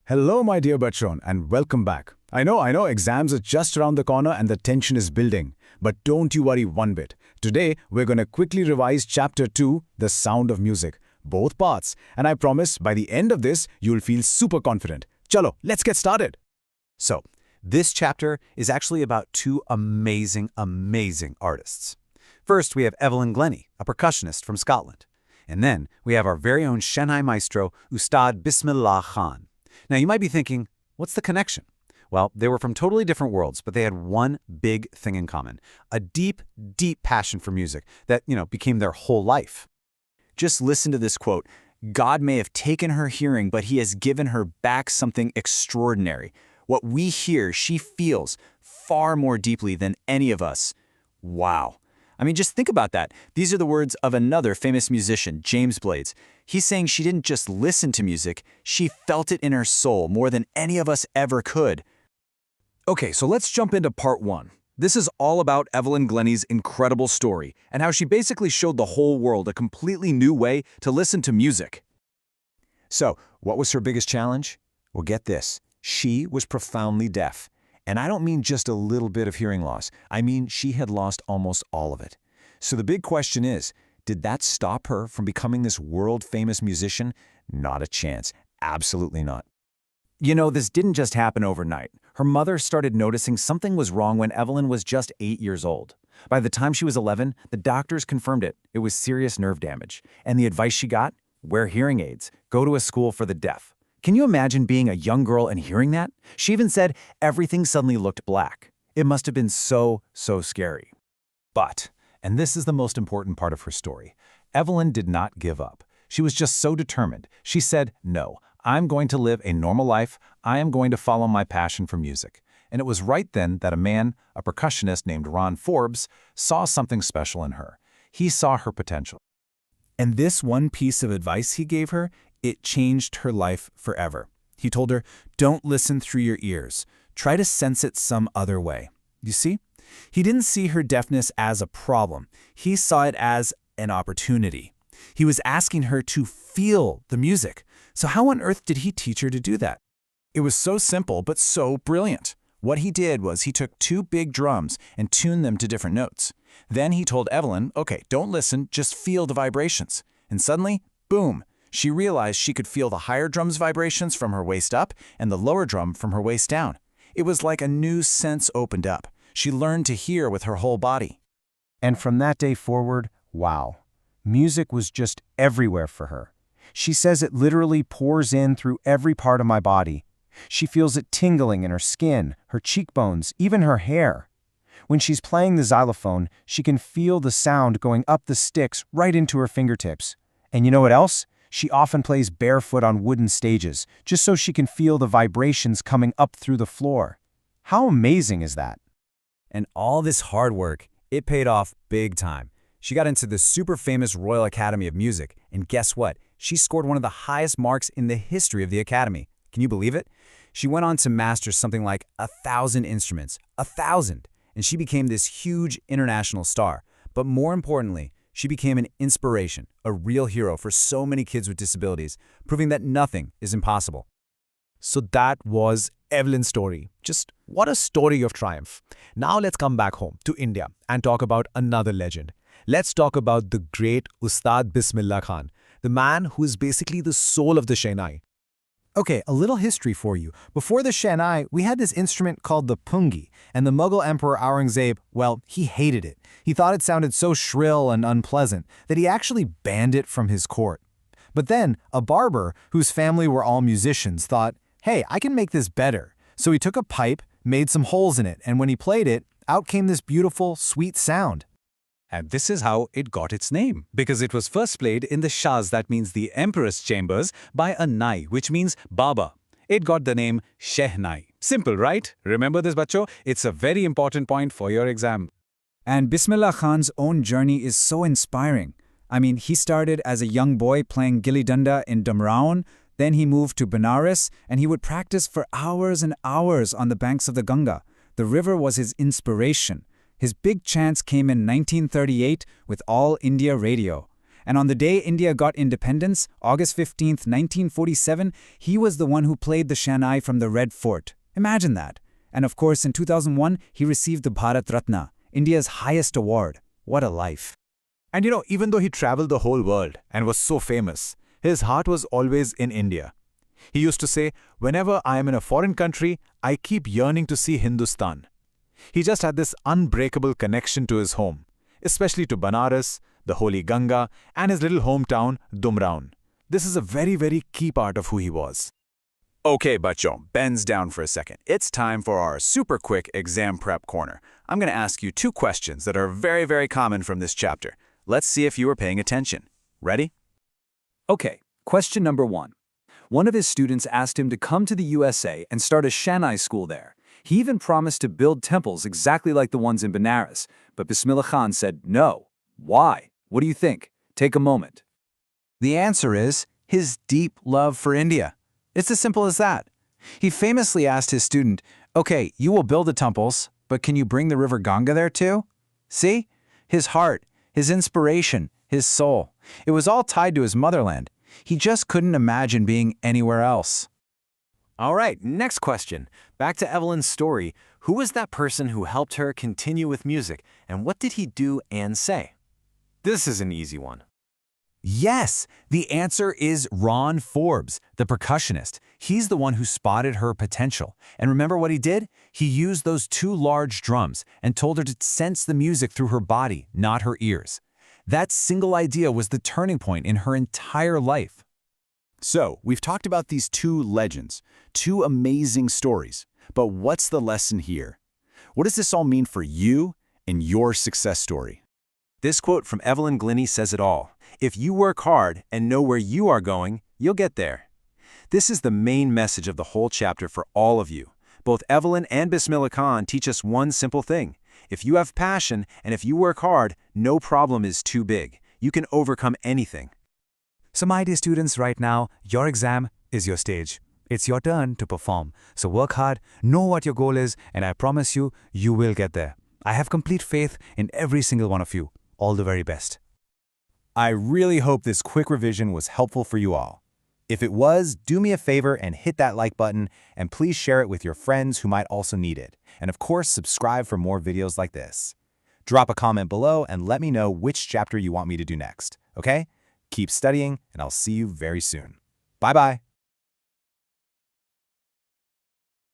Hello, my dear Bachon, and welcome back. I know, exams are just around the corner and the tension is building. But don't you worry one bit. Today, we're going to quickly revise Chapter 2, The Sound of Music, both parts. And I promise, by the end of this, you'll feel super confident. Chalo, let's get started. So, this chapter is actually about two amazing artists. First, we have Evelyn Glennie, a percussionist from Scotland. And then, we have our very own Shehnai maestro, Ustad Bismillah Khan. Now, you might be thinking, what's the connection? Well, they were from totally different worlds, but they had one big thing in common. A deep passion for music that, became their whole life. Just listen to this quote. God may have taken her hearing, but he has given her back something extraordinary. What we hear, she feels far more deeply than any of us. Wow. I mean, just think about that. These are the words of another famous musician, James Blades. He's saying she didn't just listen to music, she felt it in her soul more than any of us ever could. Okay, so let's jump into part 1. This is all about Evelyn Glennie's incredible story and how she basically showed the whole world a completely new way to listen to music. So, what was her biggest challenge? Well, get this. She was profoundly deaf. And I don't mean just a little bit of hearing loss. I mean she had lost almost all of it. So the big question is, did that stop her from becoming this world-famous musician? Not a chance. Absolutely not. This didn't just happen overnight. Her mother started noticing something was wrong when Evelyn was just 8 years old. By the time she was 11, the doctors confirmed it. It was serious nerve damage. And the advice she got? Wear hearing aids. Go to a school for the deaf. Can you imagine being a young girl and hearing that? She even said everything suddenly looked black. It must have been so scary. But, and this is the most important part of her story, Evelyn did not give up. She was just so determined. She said, no, I'm going to live a normal life. I am going to follow my passion for music. And it was right then that a man, a percussionist named Forbes, saw something special in her. He saw her potential. And this one piece of advice he gave her, it changed her life forever. He told her, don't listen through your ears. Try to sense it some other way. You see? He didn't see her deafness as a problem. He saw it as an opportunity. He was asking her to feel the music. So how on earth did he teach her to do that? It was so simple, but so brilliant. What he did was he took 2 big drums and tuned them to different notes. Then he told Evelyn, okay, don't listen, just feel the vibrations. And suddenly, boom, she realized she could feel the higher drum's vibrations from her waist up and the lower drum from her waist down. It was like a new sense opened up. She learned to hear with her whole body. And from that day forward, wow, music was just everywhere for her. She says it literally pours in through every part of my body. She feels it tingling in her skin, her cheekbones, even her hair. When she's playing the xylophone, she can feel the sound going up the sticks right into her fingertips. And you know what else? She often plays barefoot on wooden stages, just so she can feel the vibrations coming up through the floor. How amazing is that? And all this hard work, it paid off big time. She got into the super famous Royal Academy of Music, and guess what? She scored one of the highest marks in the history of the Academy. Can you believe it? She went on to master something like 1,000 instruments, 1,000, and she became this huge international star. But more importantly, she became an inspiration, a real hero for so many kids with disabilities, proving that nothing is impossible. So that was Evelyn's story. Just what a story of triumph. Now let's come back home to India and talk about another legend. Let's talk about the great Ustad Bismillah Khan, the man who is basically the soul of the Shehnai. Okay, a little history for you. Before the Shehnai, we had this instrument called the pungi, and the Mughal Emperor Aurangzeb, well, he hated it. He thought it sounded so shrill and unpleasant that he actually banned it from his court. But then, a barber, whose family were all musicians, thought, hey, I can make this better. So he took a pipe, made some holes in it, and when he played it, out came this beautiful, sweet sound. And this is how it got its name, because it was first played in the Shah's, that means the Emperor's chambers, by a Nai, which means Baba. It got the name Shehnai. Simple, right? Remember this, bacho? It's a very important point for your exam. And Bismillah Khan's own journey is so inspiring. I mean, he started as a young boy playing gilli danda in Damraon, then he moved to Benares, and he would practice for hours and hours on the banks of the Ganga. The river was his inspiration. His big chance came in 1938 with All India Radio. And on the day India got independence, August 15th, 1947, he was the one who played the Shehnai from the Red Fort. Imagine that. And of course, in 2001, he received the Bharat Ratna, India's highest award. What a life. And even though he traveled the whole world and was so famous, his heart was always in India. He used to say, whenever I am in a foreign country, I keep yearning to see Hindustan. He just had this unbreakable connection to his home, especially to Banaras, the holy Ganga, and his little hometown, Dumraon. This is a very, very key part of who he was. Okay, Bachcho, bends down for a second. It's time for our super quick exam prep corner. I'm going to ask you 2 questions that are very, very common from this chapter. Let's see if you are paying attention. Ready? Okay, question number 1. One of his students asked him to come to the USA and start a Shehnai school there. He even promised to build temples exactly like the ones in Benares, but Bismillah Khan said no. Why? What do you think? Take a moment. The answer is his deep love for India. It's as simple as that. He famously asked his student, okay, you will build the temples, but can you bring the river Ganga there too? See? His heart, his inspiration, his soul. It was all tied to his motherland. He just couldn't imagine being anywhere else. All right, next question. Back to Evelyn's story. Who was that person who helped her continue with music, and what did he do and say? This is an easy one. Yes, the answer is Ron Forbes, the percussionist. He's the one who spotted her potential. And remember what he did? He used those 2 large drums and told her to sense the music through her body, not her ears. That single idea was the turning point in her entire life. So, we've talked about these 2 legends, 2 amazing stories. But what's the lesson here? What does this all mean for you and your success story? This quote from Evelyn Glennie says it all. If you work hard and know where you are going, you'll get there. This is the main message of the whole chapter for all of you. Both Evelyn and Bismillah Khan teach us one simple thing. If you have passion and if you work hard, no problem is too big. You can overcome anything. So my dear students, right now, your exam is your stage. It's your turn to perform. So work hard, know what your goal is, and I promise you, you will get there. I have complete faith in every single one of you. All the very best. I really hope this quick revision was helpful for you all. If it was, do me a favor and hit that like button, and please share it with your friends who might also need it. And of course, subscribe for more videos like this. Drop a comment below and let me know which chapter you want me to do next, okay? Keep studying, and I'll see you very soon. Bye-bye.